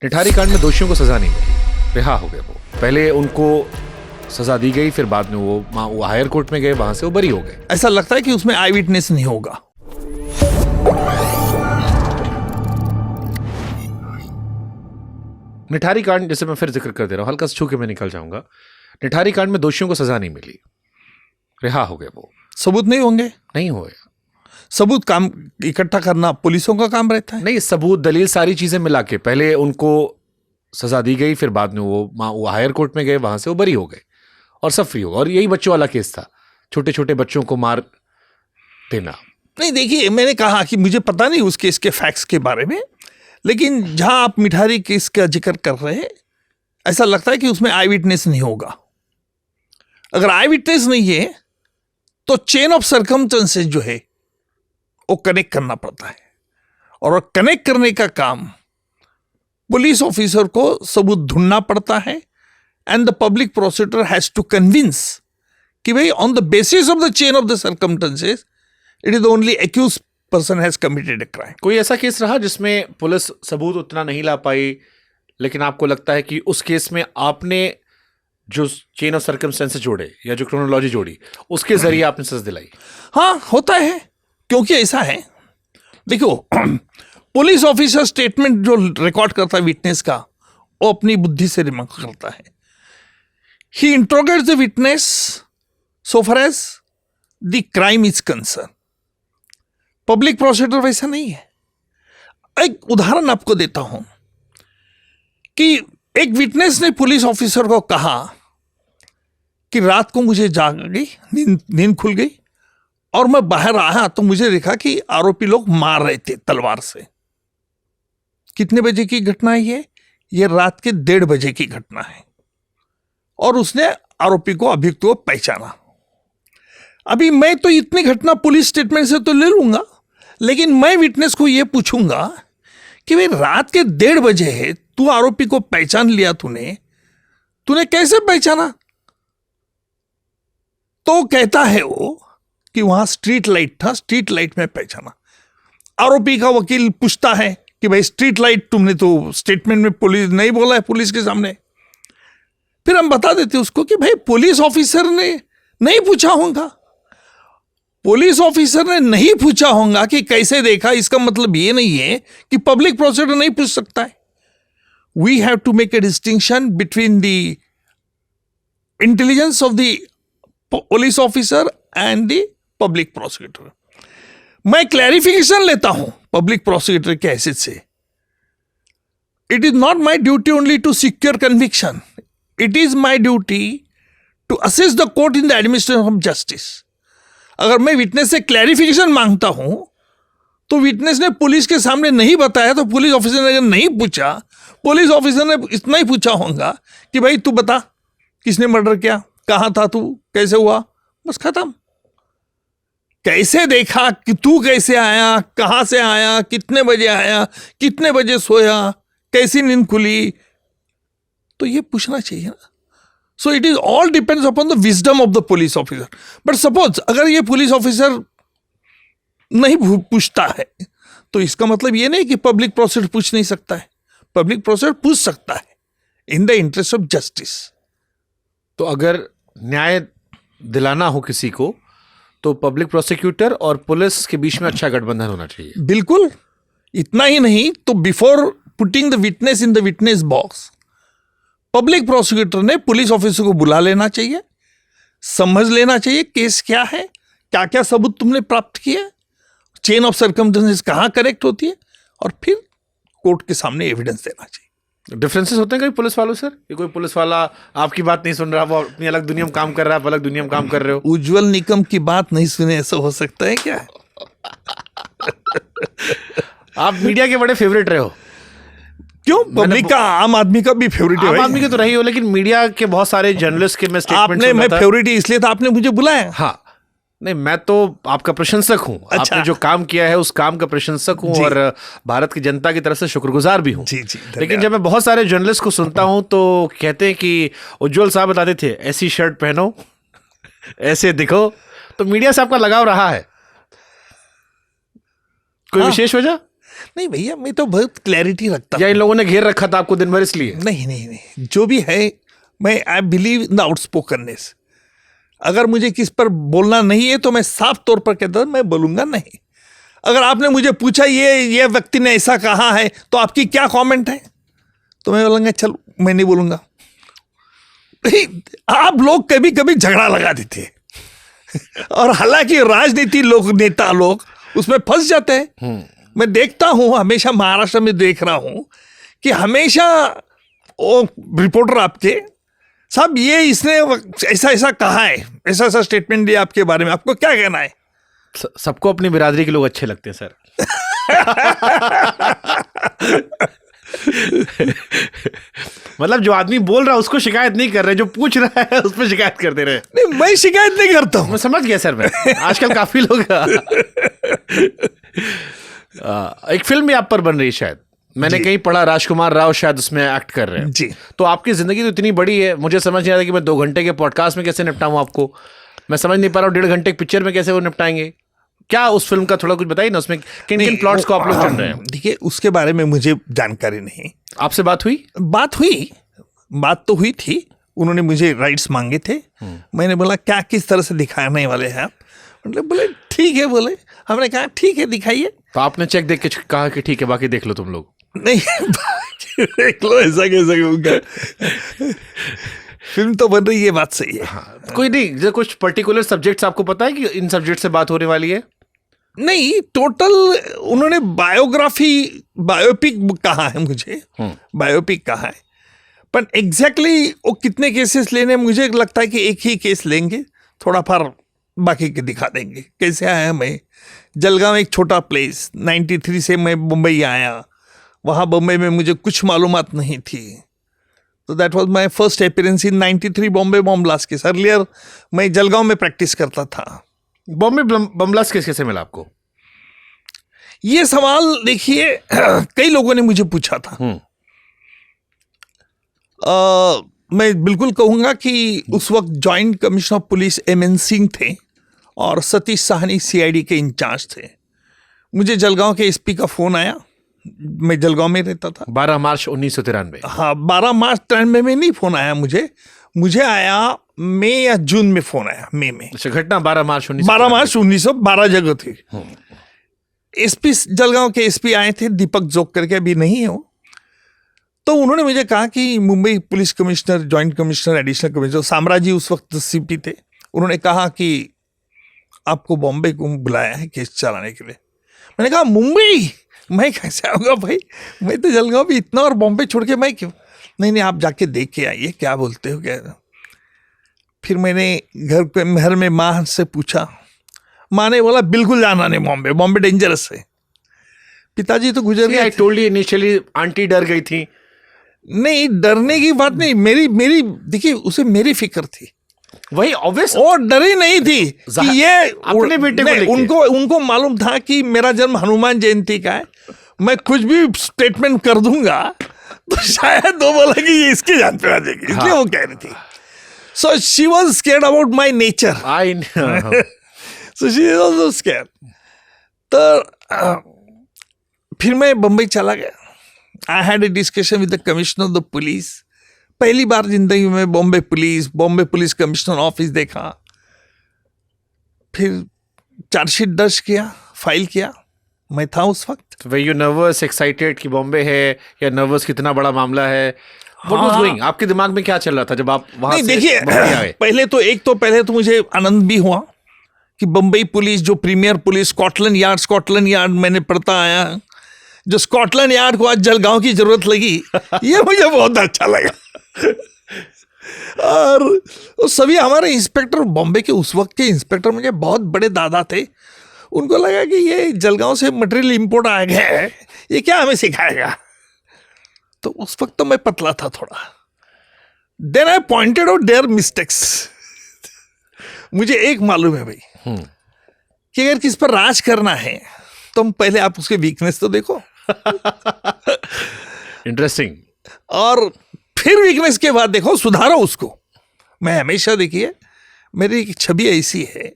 निठारी कांड में दोषियों को सजा नहीं मिली, रिहा हो गए वो। पहले उनको सजा दी गई, फिर बाद में वो हायर कोर्ट में गए, वहां से वो बरी हो गए। ऐसा लगता है कि उसमें आई विटनेस नहीं होगा। निठारी कांड, जैसे मैं फिर जिक्र कर दे रहा हूं, हल्का सा छू के मैं निकल जाऊंगा। निठारी कांड में दोषियों को सजा नहीं मिली, रिहा हो गए वो। सबूत नहीं होंगे, नहीं हुए। सबूत काम इकट्ठा करना पुलिसों का काम रहता है। नहीं, सबूत दलील सारी चीजें मिला के पहले उनको सजा दी गई, फिर बाद में वो हायर कोर्ट में गए, वहां से वो बरी हो गए और सब फ्री हो गए। और यही बच्चों वाला केस था, छोटे छोटे बच्चों को मार देना। नहीं, देखिए, मैंने कहा कि मुझे पता नहीं उस केस के फैक्ट्स के बारे में, लेकिन जहां आप निठारी केस का जिक्र कर रहे हैं, ऐसा लगता है कि उसमें आई विटनेस नहीं होगा। अगर आई विटनेस नहीं है तो चेन ऑफ सर्कमस्टेंसेस जो है वो कनेक्ट करना पड़ता है, और कनेक्ट करने का काम पुलिस ऑफिसर को सबूत ढूंढना पड़ता है। And the public prosecutor has to convince कि भाई on the basis of the chain of the circumstances it is only accused person has committed a crime. कोई ऐसा केस रहा जिसमें पुलिस सबूत उतना नहीं ला पाई, लेकिन आपको लगता है कि उस केस में आपने जो चेन ऑफ सर्कमस्टेंसेस जोड़े या जो क्रोनोलॉजी जोड़ी, उसके जरिए आपने सजा दिलाई? हाँ, होता है, क्योंकि ऐसा है, देखो, पुलिस ऑफिसर स्टेटमेंट जो रिकॉर्ड करता है विटनेस का, वो अपनी बुद्धि से रिमार्क करता है। He interrogates the witness so far as the crime is concern. Public prosecutor वैसा नहीं है। एक उदाहरण आपको देता हूं कि एक विटनेस ने पुलिस ऑफिसर को कहा कि रात को मुझे जाग गई, नींद खुल गई, और मैं बाहर आया तो मुझे देखा कि आरोपी लोग मार रहे थे तलवार से। कितने बजे की घटना है ये रात के 1:30 बजे की घटना है, और उसने आरोपी को, अभियुक्त को पहचाना। अभी मैं तो इतनी घटना पुलिस स्टेटमेंट से तो ले लूंगा, लेकिन मैं विटनेस को यह पूछूंगा कि भाई रात के 1:30 बजे है, तू आरोपी को पहचान लिया, तूने कैसे पहचाना? तो कहता है वो कि वहां स्ट्रीट लाइट था, स्ट्रीट लाइट में पहचाना। आरोपी का वकील पूछता है कि भाई स्ट्रीट लाइट तुमने तो स्टेटमेंट में पुलिस नहीं बोला है पुलिस के सामने। फिर हम बता देते उसको कि भाई पुलिस ऑफिसर ने नहीं पूछा होगा, पुलिस ऑफिसर ने नहीं पूछा होगा कि कैसे देखा, इसका मतलब ये नहीं है कि पब्लिक प्रोसिक्यूटर नहीं पूछ सकता है। We have to make a distinction between the intelligence of the police officer and the public prosecutor. मैं क्लैरिफिकेशन लेता हूं पब्लिक प्रोसिक्यूटर के हैसियत से। It is not my duty only to secure conviction, it is my duty to assist the court in the administration of justice. अगर मैं witness से clarification मांगता हूं तो विटनेस ने पुलिस के सामने नहीं बताया, तो पुलिस ऑफिसर ने अगर नहीं पूछा, पुलिस ऑफिसर ने इतना ही पूछा होगा कि भाई तू बता किसने मर्डर किया, कहां था तू, कैसे हुआ, बस खत्म। कैसे देखा कि तू कैसे आया, कहां से आया, कितने बजे आया, कितने बजे सोया, कैसी नींद खुली, तो ये पूछना चाहिए ना। So it is all depends upon the wisdom of the police officer. But suppose अगर ये पुलिस ऑफिसर नहीं पूछता है, तो इसका मतलब ये नहीं कि पब्लिक प्रोसिक्यूटर पूछ नहीं सकता है। पब्लिक प्रोसिक्यूटर पूछ सकता है in the interest of justice. तो अगर न्याय दिलाना हो किसी को, तो पब्लिक प्रोसिक्यूटर और पुलिस के बीच में अच्छा गठबंधन होना चाहिए। बिल्कुल, इतना ही नहीं तो before putting the witness in the witness box, public prosecutor ने पुलिस ऑफिसर को बुला लेना चाहिए, समझ लेना चाहिए केस क्या है, क्या क्या सबूत तुमने प्राप्त किए, चेन ऑफ सर्कमस्टेंसेस कहां करेक्ट होती है, और फिर कोर्ट के सामने एविडेंस देना चाहिए। डिफरेंसेस होते हैं कभी पुलिस वालों सर? ये कोई पुलिस वाला आपकी बात नहीं सुन रहा, वो अपनी अलग दुनिया में काम कर रहा है, आप अलग दुनिया में काम कर रहे हो। उज्जवल निकम की बात नहीं सुने, ऐसा हो सकता है क्या? आप मीडिया के बड़े फेवरेट रहे हो। क्यों? पब्लिक का, आम आदमी का भी फेवरेट है। आम आदमी के तो रही हो, लेकिन मीडिया के बहुत सारे जर्नलिस्ट के मैं स्टेटमेंट आपने, मैं फेवरेट इसलिए तो आपने मुझे बुलाया। हाँ, नहीं, मैं तो आपका प्रशंसक हूं। अच्छा। आपने जो काम किया है उस काम का प्रशंसक हूं, और भारत की जनता की तरफ से शुक्रगुजार भी हूं। जी जी, लेकिन जब मैं बहुत सारे जर्नलिस्ट को सुनता हूं तो कहते हैं कि उज्जवल साहब बताते थे ऐसी शर्ट पहनो, ऐसे दिखो, तो मीडिया से आपका लगाव रहा है। कोई विशेष वजह? नहीं भैया, मैं तो बहुत क्लैरिटी रखता या इन लोगों ने घेर रखा था आपको दिन भर इसलिए? नहीं नहीं नहीं, जो भी है, मैं आई बिलीव इन द आउटस्पोकननेस। अगर मुझे किस पर बोलना नहीं है तो मैं साफ तौर पर कहता हूं, मैं बोलूंगा नहीं। अगर आपने मुझे पूछा ये व्यक्ति ने ऐसा कहा है तो आपकी क्या कमेंट है, तो मैं बोलूंगा चलो मैं नहीं बोलूंगा। आप लोग कभी कभी झगड़ा लगा देते हैं और हालांकि राजनीति लोग, नेता लोग उसमें फंस जाते हैं। मैं देखता हूं, हमेशा महाराष्ट्र में देख रहा हूं कि हमेशा वो रिपोर्टर आपके साहब ये इसने ऐसा ऐसा कहा है, ऐसा ऐसा स्टेटमेंट दिया आपके बारे में, आपको क्या कहना है? सबको अपनी बिरादरी के लोग अच्छे लगते हैं सर। मतलब जो आदमी बोल रहा है उसको शिकायत नहीं कर रहे, जो पूछ रहा है उस पर शिकायत कर दे रहे हैं। नहीं, मैं शिकायत नहीं करता हूं। मैं समझ गया सर। मैं आजकल काफी लोग एक फिल्म भी आप पर बन रही है शायद, मैंने कहीं पढ़ा, राजकुमार राव शायद उसमें एक्ट कर रहे हैं जी। तो आपकी जिंदगी तो इतनी बड़ी है, मुझे समझ नहीं आता कि मैं 2 घंटे के पॉडकास्ट में कैसे निपटाऊं आपको। मैं समझ नहीं पा रहा हूँ 1.5 घंटे की पिक्चर में कैसे वो निपटाएंगे। क्या उस फिल्म का थोड़ा कुछ बताइए ना, उसमें किन किन प्लॉट्स को आप लोग चुन रहे हैं? देखिए, उसके बारे में मुझे जानकारी नहीं। आपसे बात हुई? बात तो हुई थी, उन्होंने मुझे राइट्स मांगे थे। मैंने बोला क्या किस तरह से दिखाने वाले हैं आप? मतलब बोले ठीक है, बोले हमने कहा ठीक है दिखाइए। तो आपने चेक देख के कहा कि ठीक है बाकी देख लो तुम लोग? नहीं, देख लो, ऐसा कैसे होगा? फिल्म तो बन रही है, बात सही है। हाँ, कोई नहीं, जो कुछ पर्टिकुलर सब्जेक्ट्स आपको पता है कि इन सब्जेक्ट से बात होने वाली है? नहीं, टोटल उन्होंने बायोपिक कहा है मुझे, बायोपिक कहा है, पर एग्जैक्टली वो कितने केसेस लेने, मुझे लगता है कि एक ही केस लेंगे, थोड़ा फार बाकी के दिखा देंगे। कैसे आया मैं जलगांव, एक छोटा प्लेस, 93 से मैं मुंबई आया, वहाँ बम्बई में मुझे कुछ मालूमात नहीं थी, तो that was my first appearance in 93 Bombay bomb blast case. Earlier मैं जलगांव में प्रैक्टिस करता था। बॉम्बे बम ब्लास्ट केस कैसे मिला आपको? ये सवाल देखिए कई लोगों ने मुझे पूछा था। मैं बिल्कुल कहूंगा कि उस वक्त joint commissioner of police MN Singh थे और सतीश साहनी CID के इंचार्ज थे। मुझे जलगांव के SP का फोन आया, मैं जलगांव में रहता था। 12 मार्च 1993। हाँ, 12 मार्च 93 में नहीं फोन आया मुझे आया मई या जून में फोन आया, मई में। अच्छा, घटना 12 मार्च 1912 जगह थी। SP जलगांव के SP आए थे, दीपक जोग करके, अभी नहीं है वो। तो उन्होंने मुझे कहा कि Mumbai police commissioner, joint commissioner, additional commissioner साम्राजी उस वक्त CP थे, उन्होंने कहा कि आपको बॉम्बे को बुलाया है केस चलाने के लिए। मैंने कहा मुंबई मैं कैसे आऊँगा भाई, मैं तो जलगांव भी इतना, और बॉम्बे छोड़ के मैं क्यों? नहीं आप जाके देख के आइए, क्या बोलते हो क्या। फिर मैंने घर में माँ से पूछा, माँ ने बोला बिल्कुल जाना नहीं, बॉम्बे डेंजरस है। पिताजी तो गुजर गए। I told you initially, aunty डर गई थी। नहीं, डरने की बात नहीं, मेरी देखिए उसे मेरी फिक्र थी, वही ऑब्वियस, और डरी नहीं थी कि ये अपने बेटे को लेके। उनको मालूम था कि मेरा जन्म हनुमान जयंती का है, मैं कुछ भी स्टेटमेंट कर दूंगा तो शायद वो बोला कि ये इसकी जान पे आ जाएगी, इसलिए वो कह रही थी। So she was scared about my nature, I know. So she was also scared. तो फिर मैं बम्बई चला गया। I had a discussion with the commissioner of the police. पहली बार जिंदगी में बॉम्बे पुलिस कमिश्नर ऑफिस देखा। फिर चार्जशीट दर्ज किया, फाइल किया। मैं था उस वक्त। वे यू नर्वस, एक्साइटेड कि बॉम्बे है, या नर्वस कितना बड़ा मामला है? व्हाट वाज गोइंग, आपके दिमाग में क्या चल रहा था जब आप वहां से देखिए, बम्बई आए? पहले तो मुझे आनंद भी हुआ कि बम्बई पुलिस, जो प्रीमियर पुलिस, स्कॉटलैंड यार्ड मैंने पढ़ता आया, जो स्कॉटलैंड यार्ड को आज जलगांव की जरूरत लगी, ये मुझे बहुत अच्छा लगा। और सभी हमारे इंस्पेक्टर, बॉम्बे के उस वक्त के इंस्पेक्टर मुझे बहुत बड़े दादा थे, उनको लगा कि ये जलगांव से मटेरियल इंपोर्ट आ गया है, ये क्या हमें सिखाएगा। तो उस वक्त तो मैं पतला था थोड़ा। Then I pointed out their mistakes. मुझे एक मालूम है भाई कि अगर किस पर राज करना है तो पहले आप उसके वीकनेस तो देखो। इंटरेस्टिंग। और फिर वीकनेस के बाद देखो, सुधारो उसको। मैं हमेशा, देखिए, मेरी एक छवि ऐसी है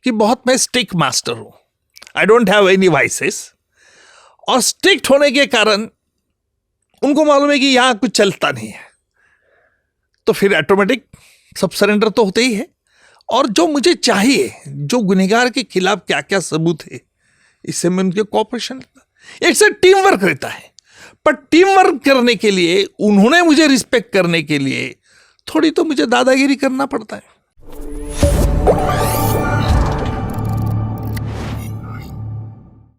कि बहुत मैं स्टिक मास्टर हूं, I don't have any vices. और स्ट्रिक्ट होने के कारण उनको मालूम है कि यहां कुछ चलता नहीं है, तो फिर ऑटोमेटिक सब सरेंडर तो होते ही है। और जो मुझे चाहिए, जो गुनहगार के खिलाफ क्या क्या सबूत है, इससे मैं उनके कोऑपरेशन लेता। इट्स ए टीम वर्क रहता है, पर टीम वर्क करने के लिए, उन्होंने मुझे रिस्पेक्ट करने के लिए थोड़ी तो मुझे दादागिरी करना पड़ता है।